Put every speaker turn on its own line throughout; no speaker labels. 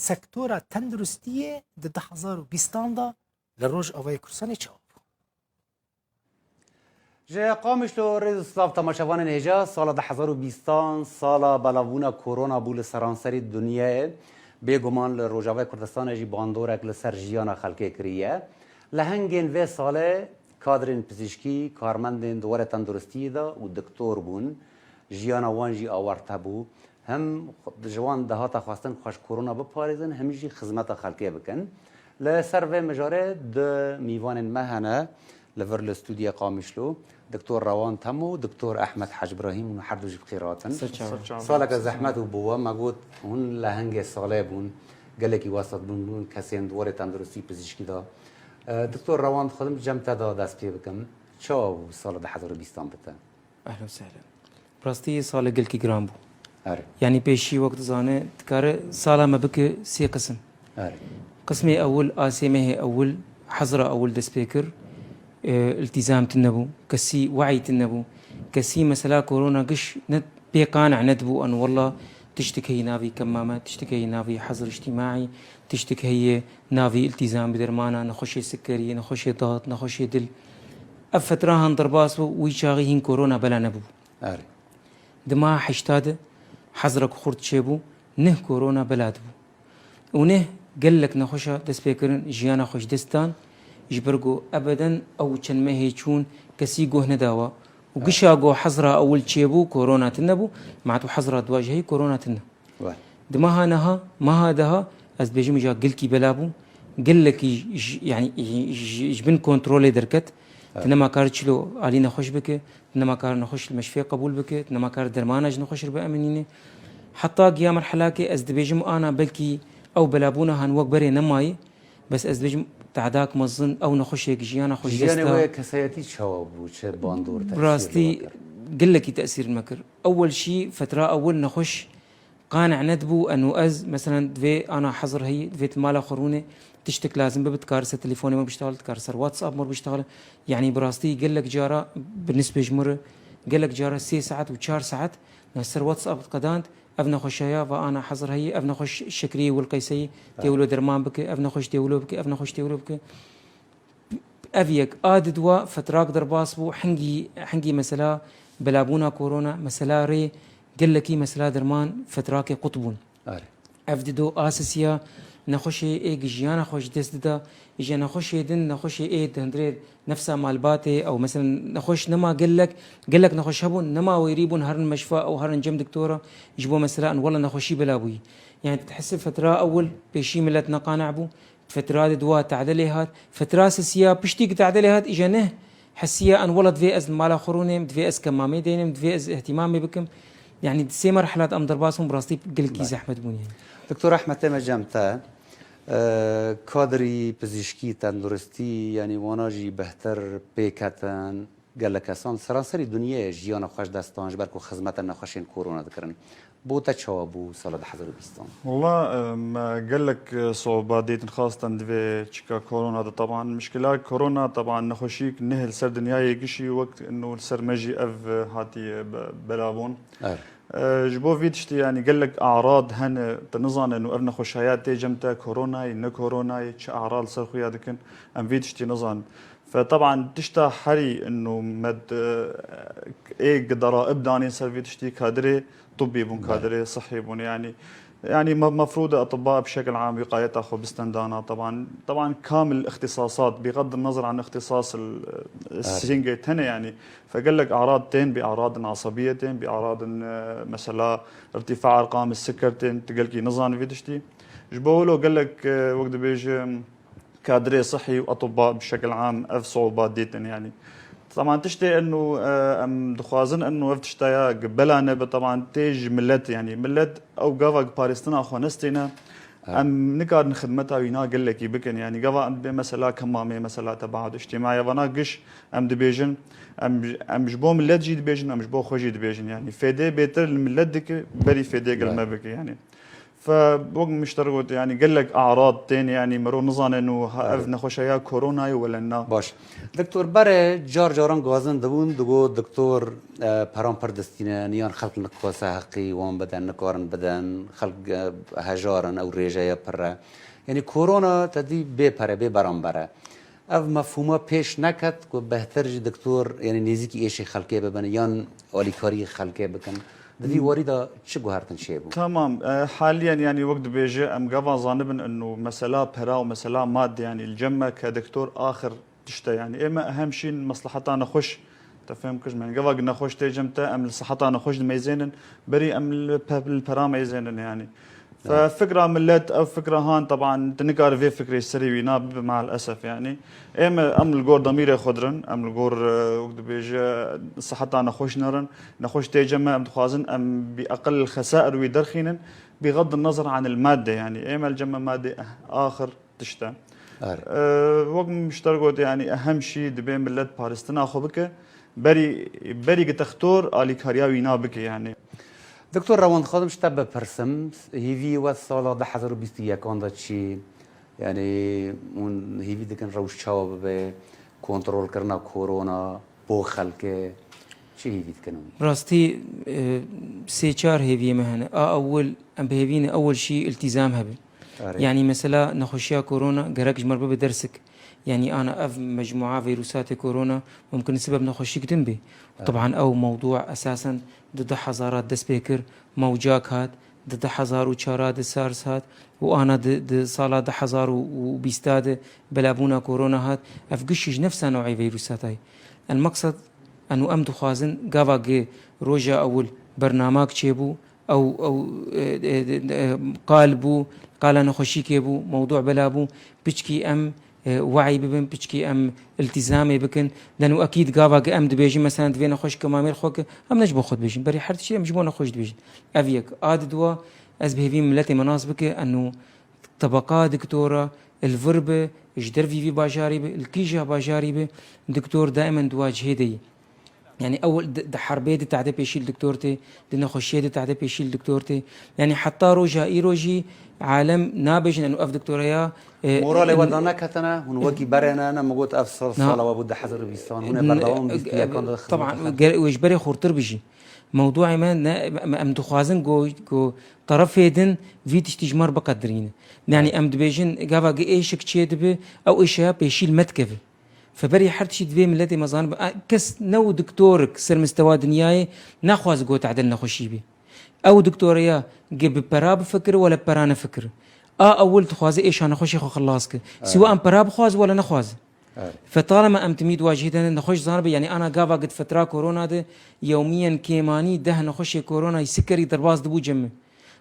سکتورا تندرستیه ده 2020 دا لروج آوای کرسانی چاو
جه قامش لو رز صاف تماشاوان نهجا سال 2020 سال بلاونا کرونا بول سرانسری دنیا بگمان لروجاوای کردستان جی باندورک لسر جیانا خلقه کریه لهنگین و ساله کادرین پزشکی کارمندین دوره تندرستی دا و دکتور بون جیانا وانجی آورته بو هم جوان دهاتا خواستن خوش کرونا بپارزن همیجی خدمت خلقه بکن لسر و مجاره ده میوان مهنه لفر الاستوديو قامشلو دكتور روان تمو دكتور احمد حاج ابراهيم ونحردوج بخيراتن صالك زحمت وبوا ما قلت هون لهنگ صالبون قال لك واسط بون كاسين دوره تندرستي بزيشكي دا دكتور روان خدم جمتا دا دست بكم شو سال 2020 بتا
اهلا وسهلا براستي سال قال كي جرام بو
اري
يعني بيشي وقت زانه تكار سالا ما بك سي قسم
اري
قسمي اول اسمه اول حظره اول دسبيكر التزام تنبو كسي وعي تنبو كسي مثلا كورونا قش بيقانع ندبو أن والله تشتكي نافي كمامة تشتكي نافي حظر اجتماعي تشتكي نافي التزام بدرمانا نخشي سكري نخشي ضغط نخشي دل أفتراهن ضرباسو ويشاغيهن كورونا بلا نبو
اري
دما حشتاد حظرك خورت شيبو نه كورونا بلا دبو ونه قال لك نخشى دسبيكرن جيانا خوش دستان يجبرقو أبدا أو كان ما هيجون كسي جوه نداوا وقشا جو حزرة أول تشيبو كورونا تنبو معناتو حزرة دواجهي كورونا تنبو دماها نها ما هذاها أز بيجي مجا قلكي بلابو قل لك يعني يجبن كنترول دركت تنما كار تشلو علينا خوش بك تنما كار نخش المشفى قبول بك تنما كار درمانج نخش بأمنينه حتى قيا مرحلة كي أز بيجم أنا بلكي أو بلابونا هنوق بري نماي بس أز بيجم تعداك مظن او نخش هيك جيانا خوش
جيانا ويا كسياتي شواب وش باندور
براستي قل لك تاثير المكر اول شيء فتره اول نخش قانع ندبو انه از مثلا دفي انا حظر هي دفيت مالا خرونه تشتك لازم بتكارس تليفوني ما بيشتغل تكارس واتساب ما بيشتغل يعني براستي قال لك جاره بالنسبه جمره قال لك جاره 6 ساعات و4 ساعات نسر واتساب قدانت ابنا خوشايا وانا حظر هي ابنا خوش الشكريه والقيسيه تيولو درمان بك ابنا خوش تيولو بك ابنا خوش تيولو بك افيك اددوا فتراك درباسبو حنجي مثلا بلابونا كورونا مثلا ري قال لك مثلا درمان فتراك قطبون افددو اساسيا نخشي اي جيانا خوش دسدا اجي نخشي دن نخشي اي دندريد نفسها مالباتي او مثلا نخش نما قال لك نخش هبون نما ويريبون هرن مشفى او هرن جم دكتوره يجبوا مثلا والله نخشي بلابوي يعني تحس فتره اول بشي ملت نقانعبو فترات دوا تعدليهات فترات اساسيه بشتيك تعدليهات اجانه حسيه ان ولد في از مال اخرون في از كمامي دينم في از اهتمامي بكم يعني سي مرحله ام درباسهم براستي قلكي زحمه بوني يعني.
دكتور احمد تمجمتا کادری پزشکی تندرستی یعنی واناجی بهتر پیکتن قال لك اصلا سراسری دنیا جیان خوش دستانج برکو خدمت نخوشین کرونا ذكرن بوتا تشابو سال 2020
والله ما قال لك صعوبات ديت خاصة في تشكا كورونا طبعا مشكلة كورونا طبعا نخشيك نهل سر دنياي قشي وقت انه السر مجي اف هاتي بلابون جبو فيدشتي يعني قال لك اعراض هن تنظن انه ابن خشايات جمتا كورونا ين كورونا تش اعراض صار خويا دكن ام فيدشتي نظن فطبعا تشتا حري انه مد ايه ضرائب داني صار فيدشتي كادري طبي بون كادري صحي بون يعني مفروض اطباء بشكل عام وقايه اخذ بستندانا طبعا كامل الاختصاصات بغض النظر عن اختصاص السينجيت هنا يعني فقال لك اعراض تين باعراض عصبيه تين باعراض مثلا ارتفاع ارقام السكر تين تقلكي نظام فيدشتي جبولو قال لك وقت بيجي كادري صحي واطباء بشكل عام اف صعوبات ديتن يعني طبعا تشتي انه ام دخوازن انه افتشتايا قبلانا طبعا تيج ملت يعني ملت او قفا باريستنا اخو نستينا ام نقعد نخدمتها وينا قال لك يبكن يعني قفا مثلا كمامي مثلا تباعد اجتماعي وانا قش ام دبيجن ام جبو ملت جي دبيجن ام جبو خوجي دبيجن يعني فيدي بيتر الملت دك بري فيدي قلما بك يعني فوق مشتركوت يعني قال لك اعراض تاني يعني مرو نظن انه اف نخوشيا كورونا ولا نا
باش دكتور بره جار جاران غازن دبون دگو دكتور پرام پردستینه نیان خلق نقواسه حقی وان بدن نکارن بدن خلق هجارن او ریجه پره يعني كورونا تدي بپره برام بره اف مفهومه پیش نکد که بهتر جی دکتور يعني نزیکی ایشی خلقه ببن یان آلیکاری خلقه بکن دفي وريدا شو هارتن شيبو
تمام حاليا يعني وقت بيجي ام قفا ظانبن انه مسألة برا ومسألة مادة يعني الجمة كدكتور اخر تشتا يعني اما اهم شيء مصلحتنا خوش تفهم كش من قفا قلنا خوش تيجمتا ام لصحتنا خوش ميزينن بري ام البرا ميزينن يعني ففكرة ملت او فكرة هان طبعا تنقار في فكرة سري ناب مع الاسف يعني اما ام الجور ضميري خضرن ام الجور وقت بيجي صحتنا خوش نرن نخوش تيجمع ام تخازن ام باقل الخسائر ويدرخينن بغض النظر عن المادة يعني اما الجمع مادة اخر تشتا وقت مشتركوت يعني اهم شيء دبين ملت بارستنا خو بك بري تختار الي كارياوي نابك يعني
دكتور روان خادم شتاب برسم هيفي والصالة ده حضر بيستيا كان ده شيء يعني من هيفي ده كان روش شاب به كنترول كرنا كورونا بو خلقه شيء هيفي كانوا
راستي سيچار هيفي مهنة أول أم بهيفين أول شيء التزام هبه يعني مثلا نخشيا كورونا جرك مربى بدرسك يعني أنا أف مجموعة فيروسات كورونا ممكن السبب نخشيك تنبي طبعا أو موضوع أساسا ضد حضارات دسبيكر موجاك هات ضد حزار وشارات السارس هات وأنا ضد صالات حزار وبيستاد بلابونا كورونا هات أفقشش نفسها نوعي فيروسات هاي المقصد أنه أم دخازن قافا روجا أول برنامج تشيبو أو قالبو قال أنا خشيك يبو موضوع بلابو بيشكي أم وعي ببن بيشكي أم التزامي بكن لأنه أكيد قافا أم دبيجي مثلا دفينا خوش كمامير خوك أم نجبو خد بيجن بري حرت شيء مجبونا خوش دبيجن أفيك عاد دوا أزبه ملتي مناسبك أنه طبقات دكتورة الفربة جدر في باجاري الكيجا باجاري دكتور دائما دواجه هدي يعني اول حربيه دي تعدي بيشيل دكتورتي دي نخشيه دي تعدي بيشيل دكتورتي يعني حتى روجا ايروجي عالم نابج انه اف دكتوريا
مورالي ودانا كتنا ونوكي برنا انا مقوت افصل صاله وابد حزر بيستان هنا بردوام بيستيا كان
طبعا وجبري خورتر بيجي موضوعي ما ام دخوازن جو طرف يدن في تجمر بقدرين يعني ام دبيجن غافا ايشك تشيد او ايشها بيشيل متكفه فبري حرتشي دبي ملتي مزان كس نو دكتورك سر مستوى دنياي ناخواز قوت عدل نخشي بي او دكتوريا جيب براب فكر ولا برانا فكر اول تخوازي ايش انا خشي خو خلاصك سواء براب خواز ولا نخواز فطالما ام تميد واجهتنا نخش زانب يعني انا قافا قد فتره كورونا ده يوميا كيماني ده نخشي كورونا يسكري درباز دبو جمه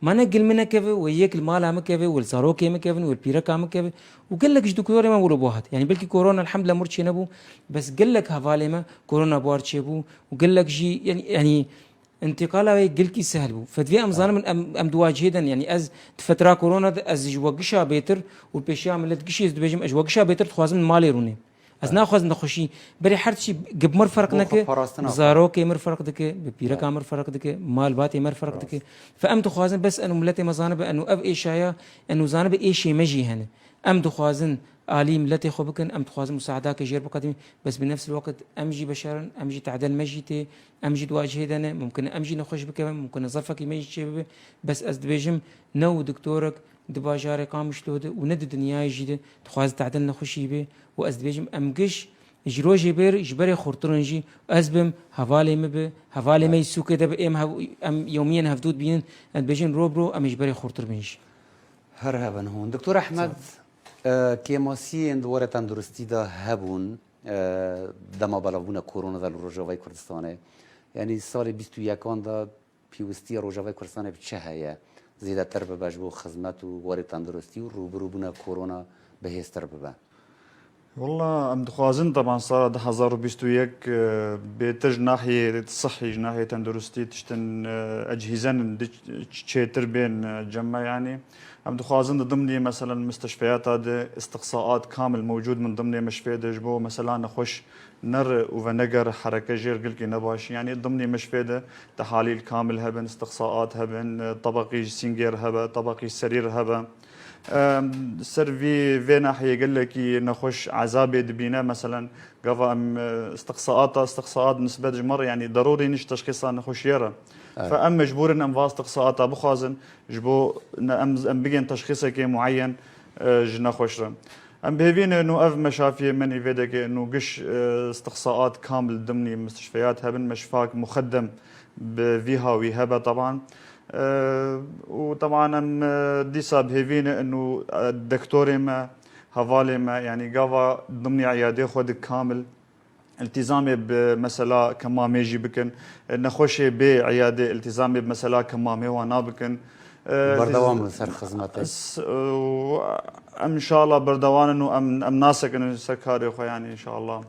ما نقل منك كيف وياك المال عم كيف والصاروخ كيف كيف والبيرك عم كيف وقال لك دكتور ما ولو بوهات يعني بلكي كورونا الحمد لله مرتشي نبو بس قال لك هفالي ما كورونا بوارتشي بو وقال لك جي يعني انتقاله قال كي سهل بو فدفي امزان من ام دواج هيدا يعني از فتره كورونا از جوقشا بيتر والبيشيا ملت قشي دبجم اجوقشا بيتر تخوازم مالي روني از ناخذ نخشي بري حرتشي قب مر فرق نك زارو كيمر فرق دك ببيرا كامر فرق دك مال باتي مر فرق دك فام تخوازن بس انه ملتي مزانب انه اب ايشايا انه زانب اي شيء مجي هنا ام تخوازن الي ملتي خبكن ام تخوازن مساعداك جير بقدمي بس بنفس الوقت امجي بشرا امجي تعدل مجيتي امجي دواجه دنا ممكن امجي نخش بك ممكن ظرفك يمجي بس از دبيجم نو دكتورك دباجاري قامش لود وند دنياي جديد تخواز تعدل نخشي به واز دبيجم امقش جروجي بير جبري خورترنجي ازبم حوالي مب حوالي مي سوق ده ام يوميا هفدود بين بيجن روبرو ام جبري خورتر بنج
هرهبن هون دكتور احمد كيماسي اند ورا تندرستي ده هبون دما بلابونا كورونا ده روجاوي كردستان يعني سال 21 كان ده بيوستي روجاوي كردستان بتشهيا زيادة تربة بجبو خدمات ووري تندرستي وروبرو بنا كورونا بهستر ببا
والله ام دخوازن طبعا صار ده 2021 بتج ناحية صحي ناحية تندرستي تشتن أجهزة تشيتر بين جمع يعني ام دخوازن ضمني مثلا مستشفيات هذا استقصاءات كامل موجود من ضمني مشفى دجبو مثلا نخش نر وفنجر حركة جير قلكي نباش يعني ضمني مشفى تحاليل كامل هبن استقصاءات هبن طبقي سينجر هبا طبقي سرير هبا سر في ناحية قال لك نخش عذابي دبينا مثلا قفا استقصاءات نسبة جمر يعني ضروري نش تشخيصها نخش يرى فأم مجبور أم فاس استقصاءات أبو خازن جبو أم بيجن تشخيصه كي معين جنا خوشرا أم بهبين إنه أف مشافي من يفيدك إنه قش استقصاءات كامل ضمني مستشفيات هبن مشفاك مخدم بفيها ويهبة طبعا وطبعا ام ديسا بهيفينا انه الدكتور ما هفالي ما يعني قافا ضمن عياده خود كامل التزامي بمسألة كمامي يجي بكن نخوشي بعيادة التزامي بمسألة كمامي وانا بكن
بردوام سر خدمتك
ان شاء الله بردوان انه ام ناسك انه سكاري خو يعني ان شاء الله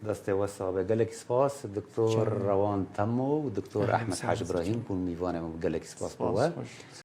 دستي وسا قال لك سباس الدكتور روان تمو والدكتور احمد حاج ابراهيم كون ميفانا قال لك سباس